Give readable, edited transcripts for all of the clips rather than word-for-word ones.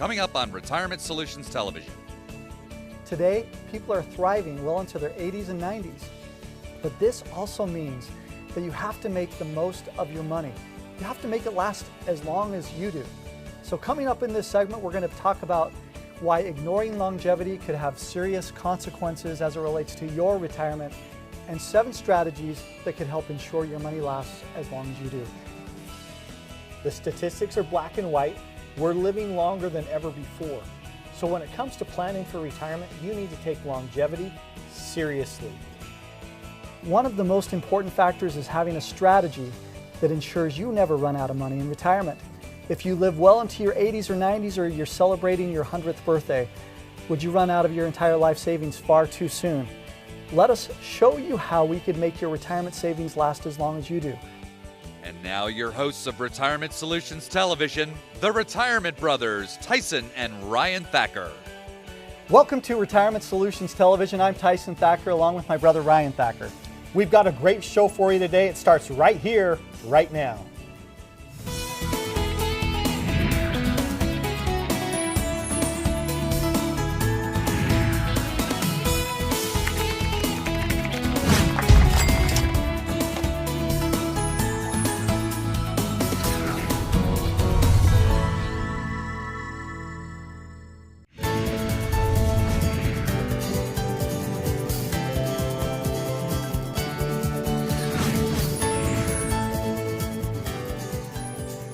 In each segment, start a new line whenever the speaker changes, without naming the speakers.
coming up on Retirement Solutions Television.
Today, people are thriving well into their 80s and 90s. But this also means that you have to make the most of your money. You have to make it last as long as you do. So coming up in this segment, we're going to talk about why ignoring longevity could have serious consequences as it relates to your retirement, and 7 strategies that could help ensure your money lasts as long as you do.
The statistics are black and white. We're living longer than ever before. So when it comes to planning for retirement, you need to take longevity seriously.
One of the most important factors is having a strategy that ensures you never run out of money in retirement. If you live well into your 80s or 90s, or you're celebrating your 100th birthday, would you run out of your entire life savings far too soon? Let us show you how we could make your retirement savings last as long as you do.
And now your hosts of Retirement Solutions Television, the Retirement Brothers, Tyson and Ryan Thacker.
Welcome to Retirement Solutions Television. I'm Tyson Thacker along with my brother Ryan Thacker.
We've got a great show for you today. It starts right here, right now.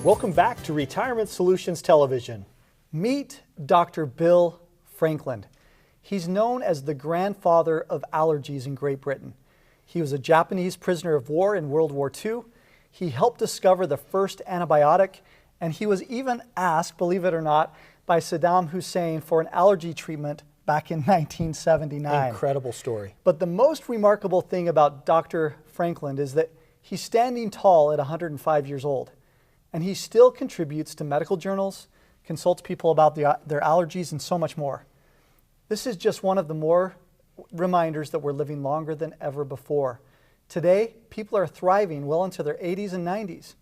Welcome back to Retirement Solutions Television.
Meet Dr. Bill Franklin. He's known as the grandfather of allergies in Great Britain. He was a Japanese prisoner of war in World War II. He helped discover the first antibiotic, and he was even asked, believe it or not, by Saddam Hussein for an allergy treatment back in 1979.
Incredible story.
But the most remarkable thing about Dr. Franklin is that he's standing tall at 105 years old. And he still contributes to medical journals, consults people about their allergies, and so much more. This is just one of the more reminders that we're living longer than ever before. Today, people are thriving well into their 80s and 90s.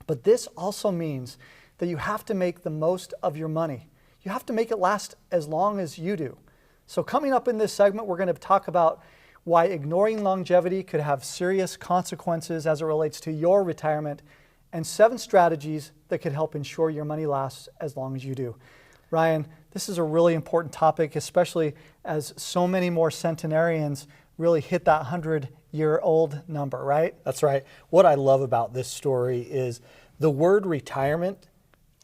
But this also means that you have to make the most of your money. You have to make it last as long as you do. So coming up in this segment, we're going to talk about why ignoring longevity could have serious consequences as it relates to your retirement, and 7 strategies that could help ensure your money lasts as long as you do. Ryan, this is a really important topic, especially as so many more centenarians really hit that 100-year-old number, right?
That's right. What I love about this story is the word retirement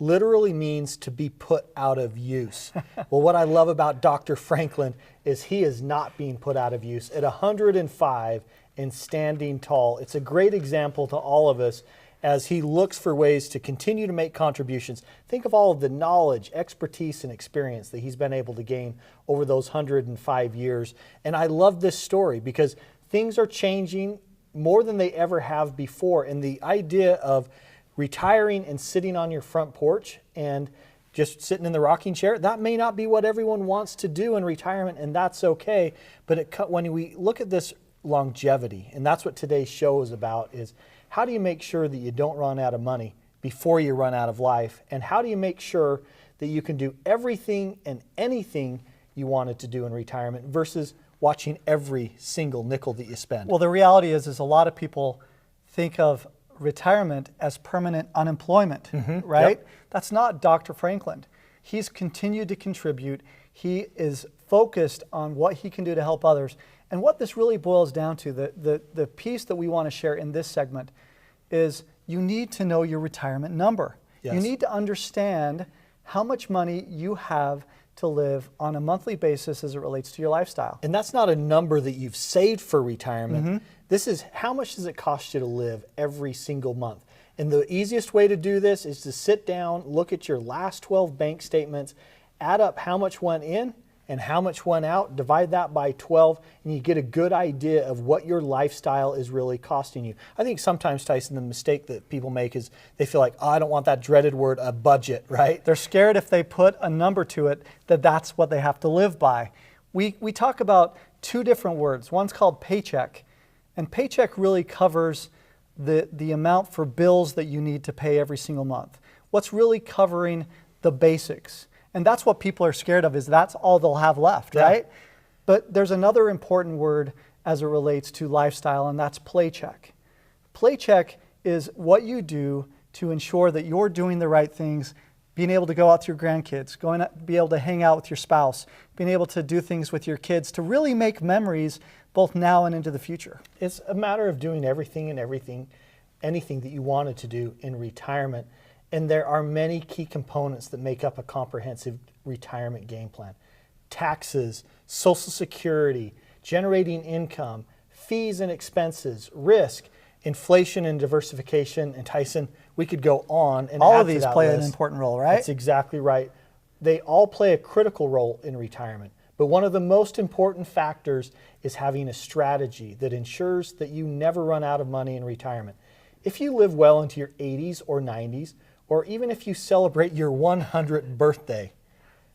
literally means to be put out of use. Well, what I love about Dr. Franklin is he is not being put out of use. At 105 and standing tall, it's a great example to all of us as he looks for ways to continue to make contributions. Think of all of the knowledge, expertise, and experience that he's been able to gain over those 105 years. And I love this story because things are changing more than they ever have before. And the idea of retiring and sitting on your front porch and just sitting in the rocking chair, that may not be what everyone wants to do in retirement, and that's okay. But when we look at this longevity, and that's what today's show is about, is how do you make sure that you don't run out of money before you run out of life? And how do you make sure that you can do everything and anything you wanted to do in retirement versus watching every single nickel that you spend?
Well, the reality is a lot of people think of retirement as permanent unemployment, right?
Yep.
That's not Dr. Franklin. He's continued to contribute. He is focused on what he can do to help others. And what this really boils down to, the piece that we want to share in this segment, is you need to know your retirement number.
Yes.
You need to understand how much money you have to live on a monthly basis as it relates to your lifestyle.
And that's not a number that you've saved for retirement. This is how much does it cost you to live every single month. And the easiest way to do this is to sit down, look at your last 12 bank statements, add up how much went in and how much went out, divide that by 12, and you get a good idea of what your lifestyle is really costing you. I think sometimes, Tyson, the mistake that people make is they feel like, oh, I don't want that dreaded word, a budget, right?
They're scared if they put a number to it that that's what they have to live by. We talk about 2 different words. One's called paycheck, and paycheck really covers the amount for bills that you need to pay every single month. What's really covering the basics. And that's what people are scared of, is that's all they'll have left, right? But there's another important word as it relates to lifestyle, and that's playcheck. Playcheck is what you do to ensure that you're doing the right things, being able to go out to your grandkids, be able to hang out with your spouse, being able to do things with your kids to really make memories both now and into the future.
It's a matter of doing everything and anything that you wanted to do in retirement. And there are many key components that make up a comprehensive retirement game plan. Taxes, Social Security, generating income, fees and expenses, risk, inflation and diversification. And Tyson, we could go on and
all
add
of these
to that
play
list.
an important role, right?
That's exactly right. They all play a critical role in retirement. But one of the most important factors is having a strategy that ensures that you never run out of money in retirement. If you live well into your 80s or 90s, or even if you celebrate your 100th birthday,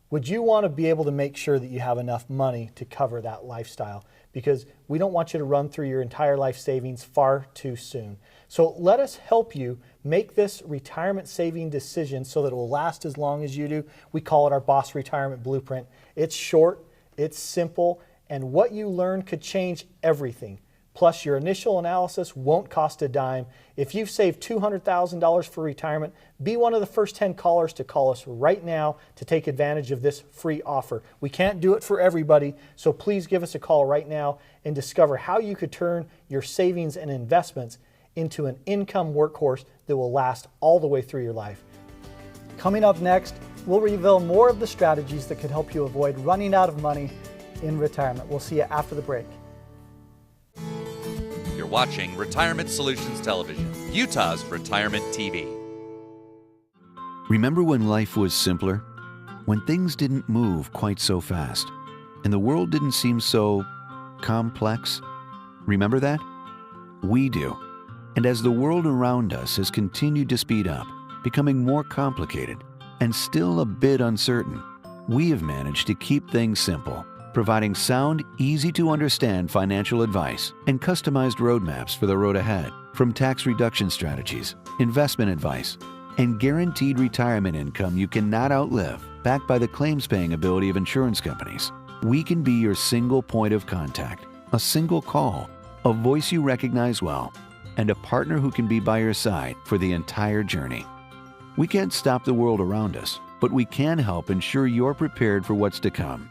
would you want to be able to make sure that you have enough money to cover that lifestyle? Because we don't want you to run through your entire life savings far too soon. So let us help you make this retirement saving decision so that it will last as long as you do. We call it our Boss Retirement Blueprint. It's short, it's simple, and what you learn could change everything. Plus, your initial analysis won't cost a dime. If you've saved $200,000 for retirement, be one of the first 10 callers to call us right now to take advantage of this free offer. We can't do it for everybody, so please give us a call right now and discover how you could turn your savings and investments into an income workhorse that will last all the way through your life.
Coming up next, we'll reveal more of the strategies that could help you avoid running out of money in retirement. We'll see you after the break.
You're watching Retirement Solutions Television, Utah's Retirement TV.
Remember when life was simpler? When things didn't move quite so fast, and the world didn't seem so complex? Remember that? We do. And as the world around us has continued to speed up, becoming more complicated, and still a bit uncertain, we have managed to keep things simple, providing sound, easy-to-understand financial advice and customized roadmaps for the road ahead, from tax reduction strategies, investment advice, and guaranteed retirement income you cannot outlive, backed by the claims-paying ability of insurance companies. We can be your single point of contact, a single call, a voice you recognize well, and a partner who can be by your side for the entire journey. We can't stop the world around us, but we can help ensure you're prepared for what's to come.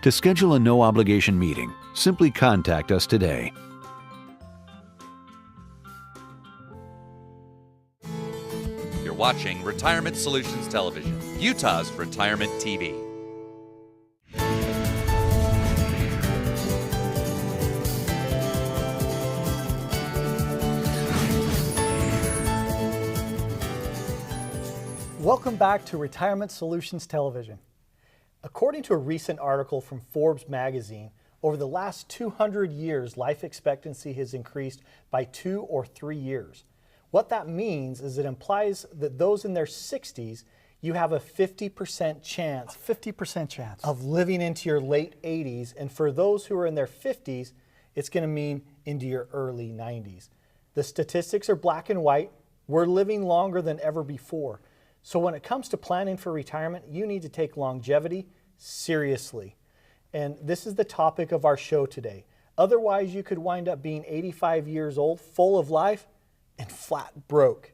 To schedule a no-obligation meeting, simply contact us today.
You're watching Retirement Solutions Television, Utah's Retirement TV.
Welcome back to Retirement Solutions Television.
According to a recent article from Forbes magazine, over the last 200 years, life expectancy has increased by 2 or 3 years. What that means is it implies that those in their 60s, you have a 50% chance.
50% chance.
Of living into your late 80s. And for those who are in their 50s, it's going to mean into your early 90s. The statistics are black and white. We're living longer than ever before. So when it comes to planning for retirement, you need to take longevity seriously. And this is the topic of our show today. Otherwise, you could wind up being 85 years old, full of life, and flat broke.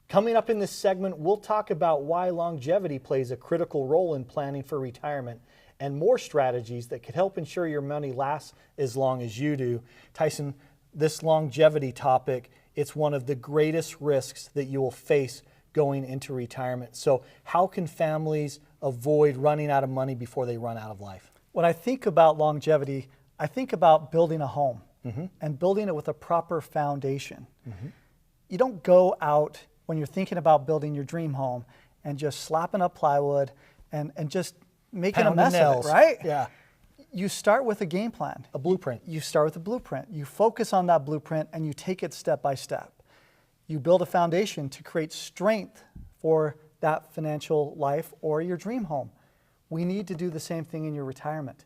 Coming up in this segment, we'll talk about why longevity plays a critical role in planning for retirement and more strategies that could help ensure your money lasts as long as you do. Tyson, this longevity topic, it's one of the greatest risks that you will face going into retirement. So how can families avoid running out of money before they run out of life?
When I think about longevity, I think about building a home and building it with a proper foundation. You don't go out when you're thinking about building your dream home and just slapping up plywood and just making a mess of it, right?
Yeah.
You start with a game plan.
A blueprint.
You start with a blueprint. You focus on that blueprint and you take it step by step. You build a foundation to create strength for that financial life or your dream home. We need to do the same thing in your retirement.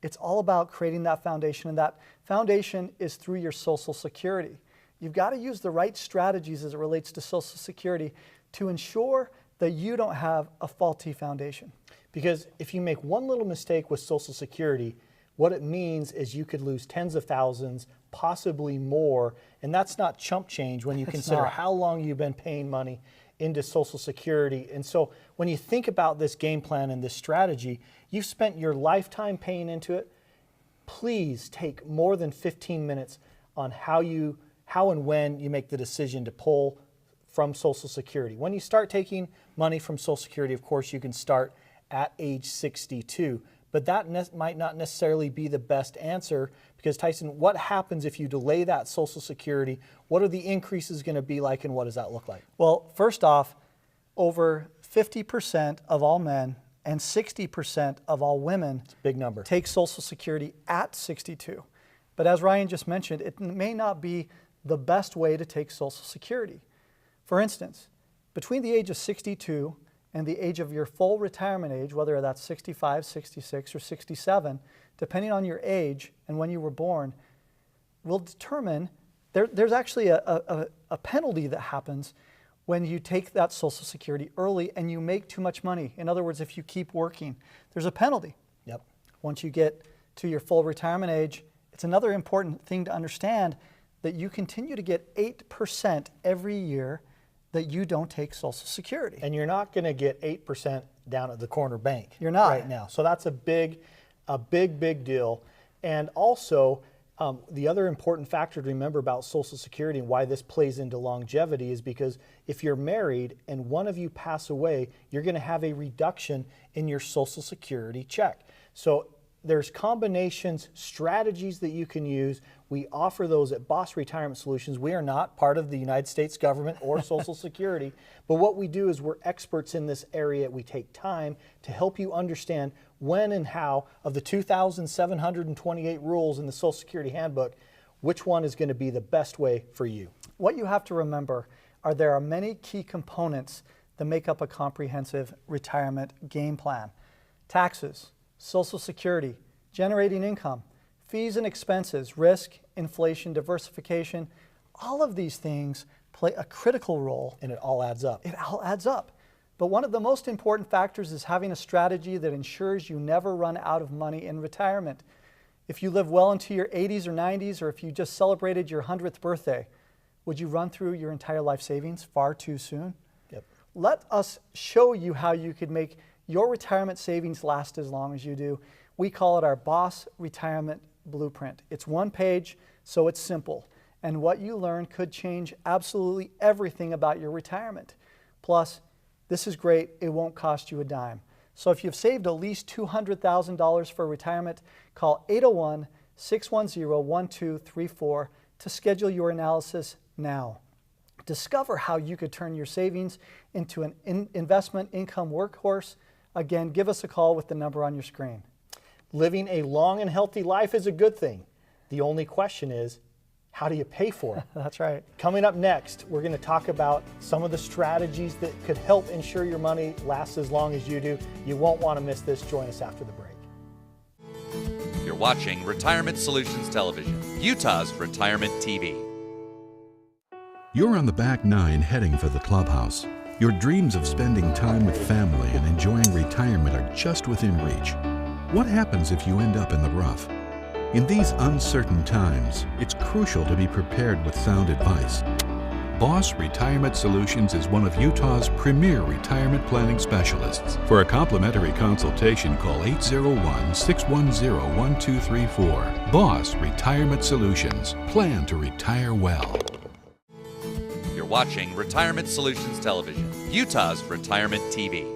It's all about creating that foundation, and that foundation is through your Social Security. You've got to use the right strategies as it relates to Social Security to ensure that you don't have a faulty foundation.
Because if you make one little mistake with Social Security, what it means is you could lose tens of thousands, possibly more, and that's not chump change when you consider
not.
how long you've been paying money into Social Security. And so when you think about this game plan and this strategy, you've spent your lifetime paying into it. Please take more than 15 minutes on how and when you make the decision to pull from Social Security. When you start taking money from Social Security, of course, you can start at age 62. But that might not necessarily be the best answer, because Tyson, what happens if you delay that Social Security? What are the increases going to be like, and what does that look like?
Well, first off, over 50% of all men and 60% of all women
Big number.
take Social Security at 62. But as Ryan just mentioned, it may not be the best way to take Social Security. For instance, between the age of 62 and the age of your full retirement age, whether that's 65, 66, or 67, depending on your age and when you were born, will determine, there's actually a penalty that happens when you take that Social Security early and you make too much money. In other words, if you keep working, there's a penalty.
Yep.
Once you get to your full retirement age, it's another important thing to understand that you continue to get 8% every year that you don't take Social Security.
And you're not going to get 8% down at the corner bank.
You're not.
Right now. So that's a big deal. And also, the other important factor to remember about Social Security and why this plays into longevity is because if you're married and one of you pass away, you're going to have a reduction in your Social Security check. So there's combinations, strategies that you can use. We offer those at Boss Retirement Solutions. We are not part of the United States government or Social Security, but what we do is we're experts in this area. We take time to help you understand when and how, of the 2,728 rules in the Social Security Handbook, which one is going to be the best way for you.
What you have to remember are there are many key components that make up a comprehensive retirement game plan. Taxes, Social Security, generating income, fees and expenses, risk, inflation, diversification, all of these things play a critical role.
And it all adds up.
It all adds up. But one of the most important factors is having a strategy that ensures you never run out of money in retirement. If you live well into your 80s or 90s, or if you just celebrated your 100th birthday, would you run through your entire life savings far too soon?
Yep.
Let us show you how you could make your retirement savings last as long as you do. We call it our Boss Retirement Blueprint. It's one page, so it's simple. And what you learn could change absolutely everything about your retirement. Plus, this is great, it won't cost you a dime. So if you've saved at least $200,000 for retirement, call 801-610-1234 to schedule your analysis now. Discover how you could turn your savings into an investment income workhorse. Again, give us a call with the number on your screen.
Living a long and healthy life is a good thing. The only question is, how do you pay for it?
That's right.
Coming up next, we're going to talk about some of the strategies that could help ensure your money lasts as long as you do. You won't want to miss this. Join us after the break.
You're watching Retirement Solutions Television, Utah's Retirement TV.
You're on the back nine heading for the clubhouse. Your dreams of spending time with family and enjoying retirement are just within reach. What happens if you end up in the rough? In these uncertain times, it's crucial to be prepared with sound advice. Boss Retirement Solutions is one of Utah's premier retirement planning specialists. For a complimentary consultation, call 801-610-1234. Boss Retirement Solutions. Plan to retire well.
You're watching Retirement Solutions Television, Utah's Retirement TV.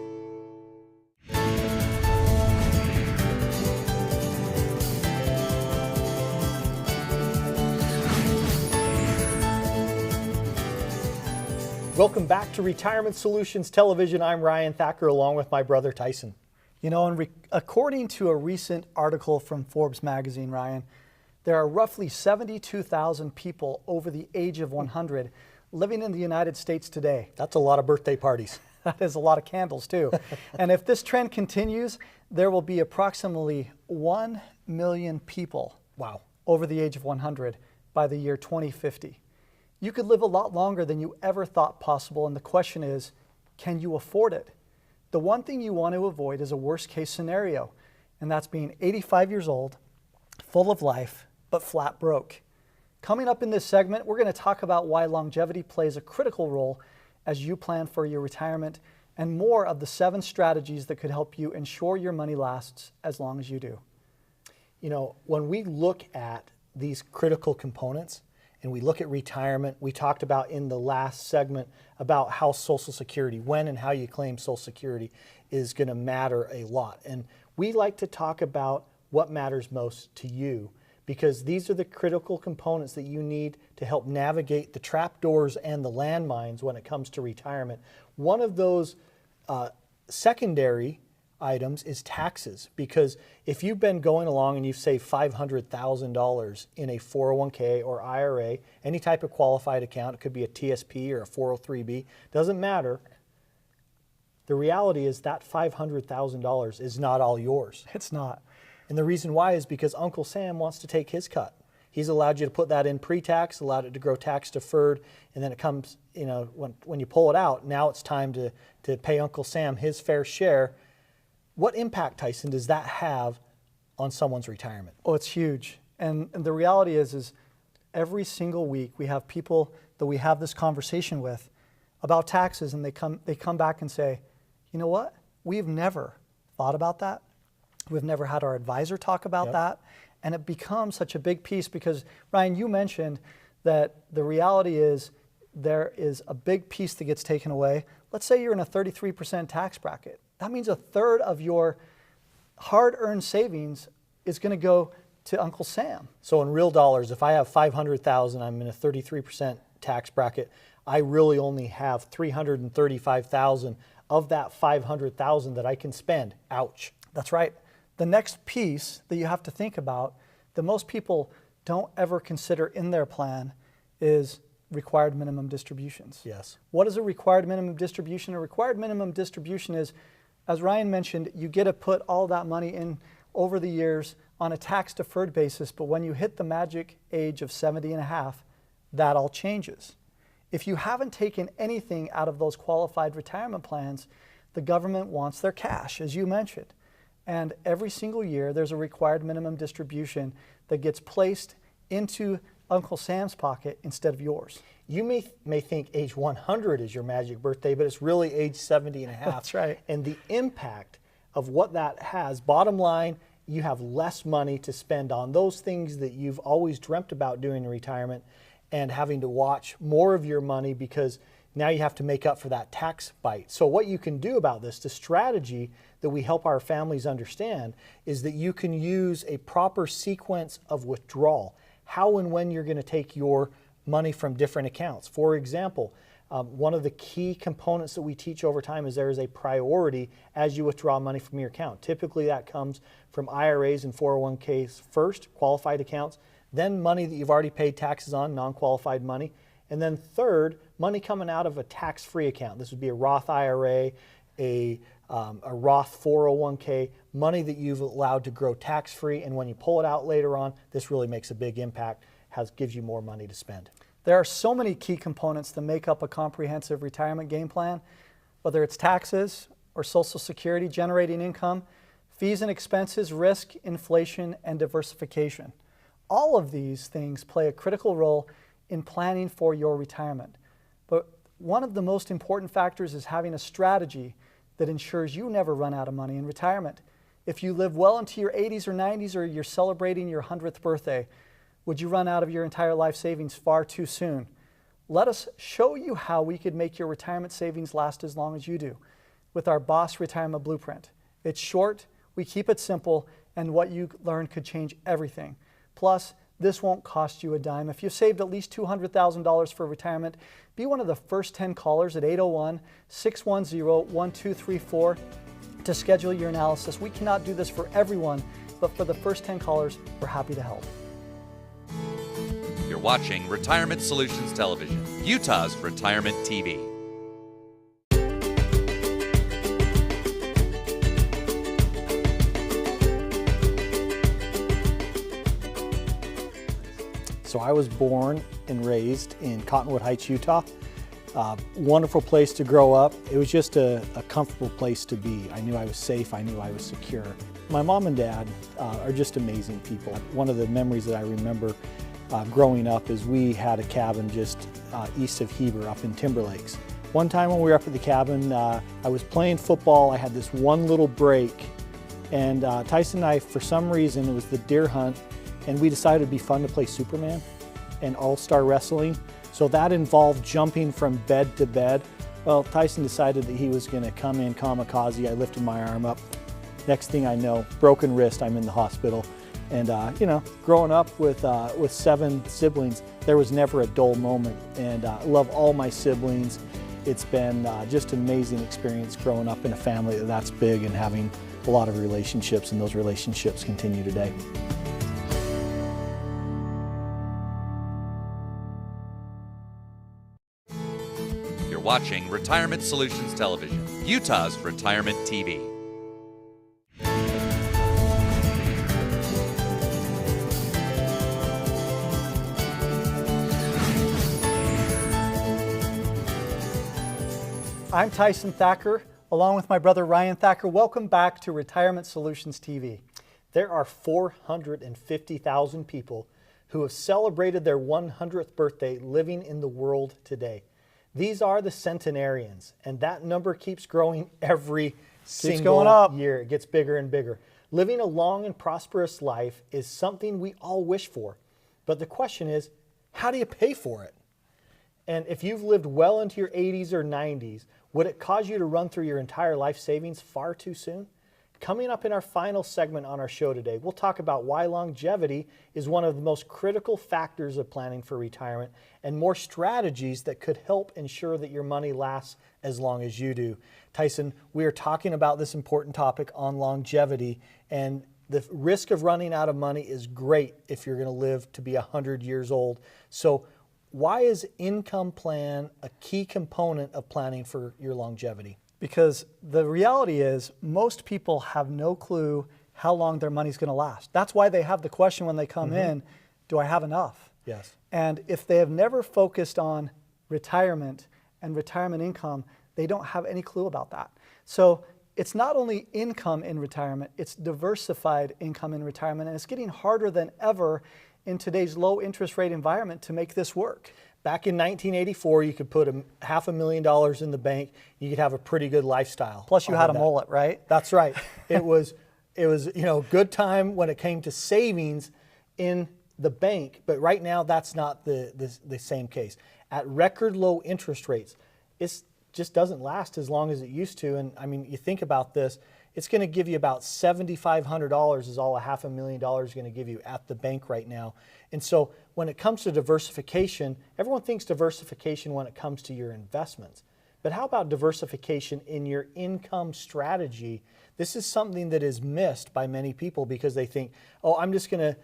Welcome back to Retirement Solutions Television. I'm Ryan Thacker along with my brother Tyson.
You know, according to a recent article from Forbes magazine, Ryan, there are roughly 72,000 people over the age of 100 living in the United States today.
That's a lot of birthday parties.
That is a lot of candles too. And if this trend continues, there will be approximately 1 million people over the age of 100 by the year 2050. You could live a lot longer than you ever thought possible, and the question is, can you afford it? The one thing you want to avoid is a worst case scenario, and that's being 85 years old, full of life, but flat broke. Coming up in this segment, we're going to talk about why longevity plays a critical role as you plan for your retirement, and more of the 7 strategies that could help you ensure your money lasts as long as you do.
You know, when we look at these critical components and we look at retirement, we talked about in the last segment about how Social Security, when and how you claim Social Security is going to matter a lot. And we like to talk about what matters most to you, because these are the critical components that you need to help navigate the trapdoors and the landmines when it comes to retirement. One of those secondary items is taxes, because if you've been going along and you've saved $500,000 in a 401k or IRA, any type of qualified account, it could be a TSP or a 403b, doesn't matter. The reality is that $500,000 is not all yours.
It's not.
And the reason why is because Uncle Sam wants to take his cut. He's allowed you to put that in pre-tax, allowed it to grow tax deferred, and then it comes, you know, when you pull it out, now it's time to pay Uncle Sam his fair share. What impact, Tyson, does that have on someone's retirement?
Oh, it's huge. And the reality is every single week we have people that we have this conversation with about taxes, and they come back and say, you know what? We've never thought about that. We've never had our advisor talk about that. And it becomes such a big piece because, Ryan, you mentioned that the reality is there is a big piece that gets taken away. Let's say you're in a 33% tax bracket. That means a third of your hard-earned savings is going to go to Uncle Sam.
So in real dollars, if I have $500,000, I'm in a 33% tax bracket, I really only have $335,000 of that $500,000 that I can spend. Ouch.
That's right. The next piece that you have to think about that most people don't ever consider in their plan is required minimum distributions.
Yes.
What is a required minimum distribution? A required minimum distribution is, as Ryan mentioned, you get to put all that money in over the years on a tax-deferred basis, but when you hit the magic age of 70 and a half, that all changes. If you haven't taken anything out of those qualified retirement plans, the government wants their cash, as you mentioned. And every single year, there's a required minimum distribution that gets placed into Uncle Sam's pocket instead of yours.
You may think age 100 is your magic birthday, but it's really age 70 and a half.
That's right.
And the impact of what that has, bottom line, you have less money to spend on those things that you've always dreamt about doing in retirement, and having to watch more of your money because now you have to make up for that tax bite. So what you can do about this, the strategy that we help our families understand, is that you can use a proper sequence of withdrawal, how and when you're going to take your money from different accounts. For example, one of the key components that we teach over time is there is a priority as you withdraw money from your account. Typically that comes from IRAs and 401ks first, qualified accounts, then money that you've already paid taxes on, non-qualified money, and then third, money coming out of a tax-free account. This would be a Roth IRA, a Roth 401k, money that you've allowed to grow tax-free, and when you pull it out later on, this really makes a big impact, gives you more money to spend.
There are so many key components that make up a comprehensive retirement game plan, whether it's taxes or Social Security, generating income, fees and expenses, risk, inflation, and diversification. All of these things play a critical role in planning for your retirement. But one of the most important factors is having a strategy that ensures you never run out of money in retirement. If you live well into your 80s or 90s, or you're celebrating your 100th birthday, would you run out of your entire life savings far too soon? Let us show you how we could make your retirement savings last as long as you do with our Boss Retirement Blueprint. It's short, we keep it simple, and what you learn could change everything. Plus, this won't cost you a dime. If you've saved at least $200,000 for retirement, be one of the first 10 callers at 801-610-1234 to schedule your analysis. We cannot do this for everyone, but for the first 10 callers, we're happy to help.
You're watching Retirement Solutions Television, Utah's Retirement TV.
So I was born and raised in Cottonwood Heights, Utah, Wonderful place to grow up. It was just a comfortable place to be. I knew I was safe, I knew I was secure. My mom and dad are just amazing people. One of the memories that I remember growing up is we had a cabin just east of Heber up in Timber Lakes. One time when we were up at the cabin, I was playing football. I had this one little break, and Tyson and I, for some reason, it was the deer hunt, and we decided it'd be fun to play Superman and All-Star Wrestling. So that involved jumping from bed to bed. Well, Tyson decided that he was going to come in kamikaze. I lifted my arm up. Next thing I know, broken wrist, I'm in the hospital. And you know, growing up with 7 siblings, there was never a dull moment. And I love all my siblings. It's been just an amazing experience growing up in a family that's big and having a lot of relationships, and those relationships continue today.
You're watching Retirement Solutions Television, Utah's Retirement TV.
I'm Tyson Thacker, along with my brother Ryan Thacker. Welcome back to Retirement Solutions TV.
There are 450,000 people who have celebrated their 100th birthday living in the world today. These are the centenarians, and that number keeps growing every single year. It gets bigger and bigger. Living a long and prosperous life is something we all wish for, but the question is, how do you pay for it? And if you've lived well into your 80s or 90s, would it cause you to run through your entire life savings far too soon? Coming up in our final segment on our show today, we'll talk about why longevity is one of the most critical factors of planning for retirement, and more strategies that could help ensure that your money lasts as long as you do. Tyson, we are talking about this important topic on longevity, and the risk of running out of money is great if you're going to live to be 100 years old. So why is income plan a key component of planning for your longevity?
Because the reality is most people have no clue how long their money's going to last. That's why they have the question when they come in, do I have enough?
Yes.
And if they have never focused on retirement and retirement income, they don't have any clue about that. So it's not only income in retirement, it's diversified income in retirement, and it's getting harder than ever in today's low interest rate environment to make this work.
Back in 1984, you could put $500,000 in the bank. You could have a pretty good lifestyle.
Plus you had a mullet, right?
That's right. It was good time when it came to savings in the bank, but right now that's not the same case. At record low interest rates, it just doesn't last as long as it used to. And I mean, you think about this, it's going to give you about $7,500 is all $500,000 is going to give you at the bank right now. And so when it comes to diversification, everyone thinks diversification when it comes to your investments. But how about diversification in your income strategy? This is something that is missed by many people because they think, oh, I'm just going to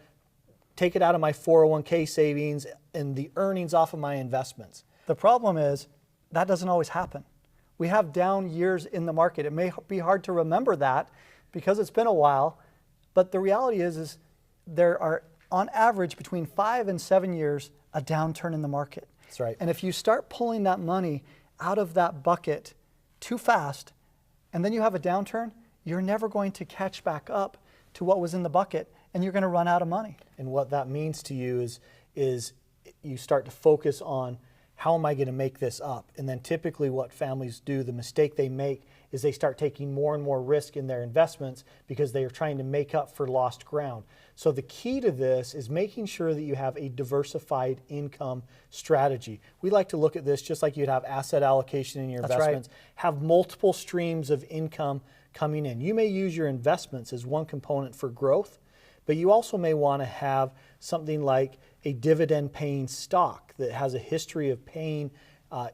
take it out of my 401k savings and the earnings off of my investments.
The problem is that doesn't always happen. We have down years in the market. It may be hard to remember that because it's been a while, but the reality is there are, on average, between 5 and 7 years, a downturn in the market.
That's right.
And if you start pulling that money out of that bucket too fast, and then you have a downturn, you're never going to catch back up to what was in the bucket, and you're going to run out of money.
And what that means to you is you start to focus on, how am I going to make this up? And then typically what families do, the mistake they make, is they start taking more and more risk in their investments because they are trying to make up for lost ground. So the key to this is making sure that you have a diversified income strategy. We like to look at this just like you'd have asset allocation in your investments. Right. Have multiple streams of income coming in. You may use your investments as one component for growth, but you also may want to have something like a dividend paying stock that has a history of paying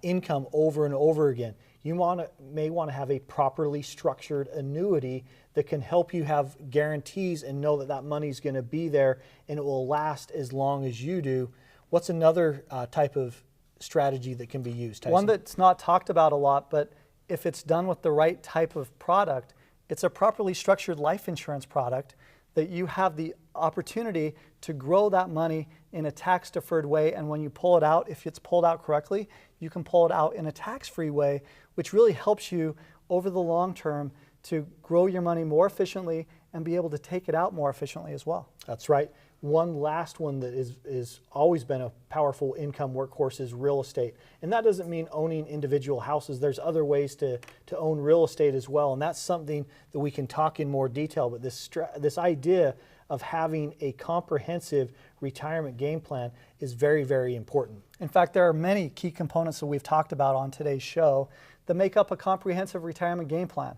income over and over again. You may want to have a properly structured annuity that can help you have guarantees and know that that money's going to be there and it will last as long as you do. What's another type of strategy that can be used, Tyson?
One that's not talked about a lot, but if it's done with the right type of product, it's a properly structured life insurance product that you have the opportunity to grow that money in a tax-deferred way, and when you pull it out, if it's pulled out correctly, you can pull it out in a tax-free way, which really helps you over the long term to grow your money more efficiently and be able to take it out more efficiently as well.
That's right. One last one that is always been a powerful income workhorse is real estate. And that doesn't mean owning individual houses. There's other ways to own real estate as well. And that's something that we can talk in more detail. But this idea of having a comprehensive retirement game plan is very, very important.
In fact, there are many key components that we've talked about on today's show that make up a comprehensive retirement game plan,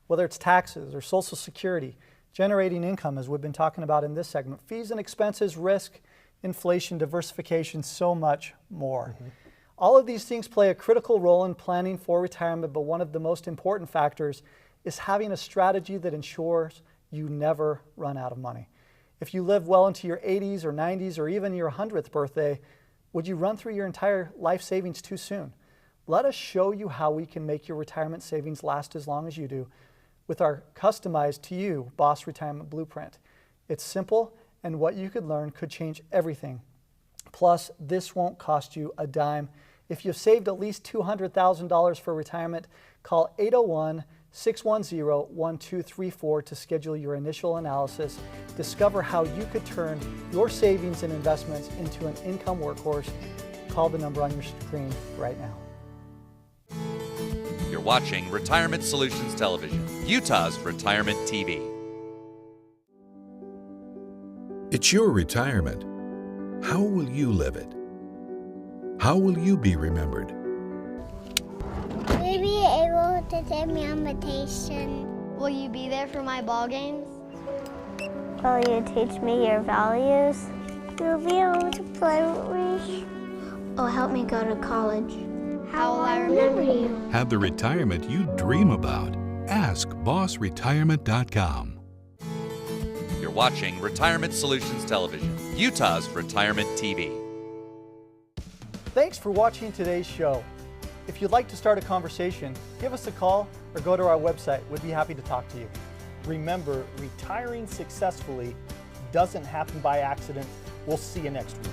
whether it's taxes or Social Security, generating income, as we've been talking about in this segment, fees and expenses, risk, inflation, diversification, so much more. All of these things play a critical role in planning for retirement, but one of the most important factors is having a strategy that ensures you never run out of money. If you live well into your 80s or 90s or even your 100th birthday, would you run through your entire life savings too soon? Let us show you how we can make your retirement savings last as long as you do with our customized to you Boss Retirement Blueprint. It's simple, and what you could learn could change everything. Plus, this won't cost you a dime. If you've saved at least $200,000 for retirement, call 801-610-1234 to schedule your initial analysis. Discover how you could turn your savings and investments into an income workhorse. Call the number on your screen right now.
You're watching Retirement Solutions Television, Utah's Retirement TV.
It's your retirement. How will you live it? How will you be remembered?
Will you be able to send me an invitation?
Will you be there for my ball games?
Will you teach me your values? Will you be able to play with me?
Oh, help me go to college. How will I remember you?
Have the retirement you dream about. Ask BossRetirement.com.
You're watching Retirement Solutions Television, Utah's Retirement TV.
Thanks for watching today's show. If you'd like to start a conversation, give us a call or go to our website. We'd be happy to talk to you.
Remember, retiring successfully doesn't happen by accident. We'll see you next week.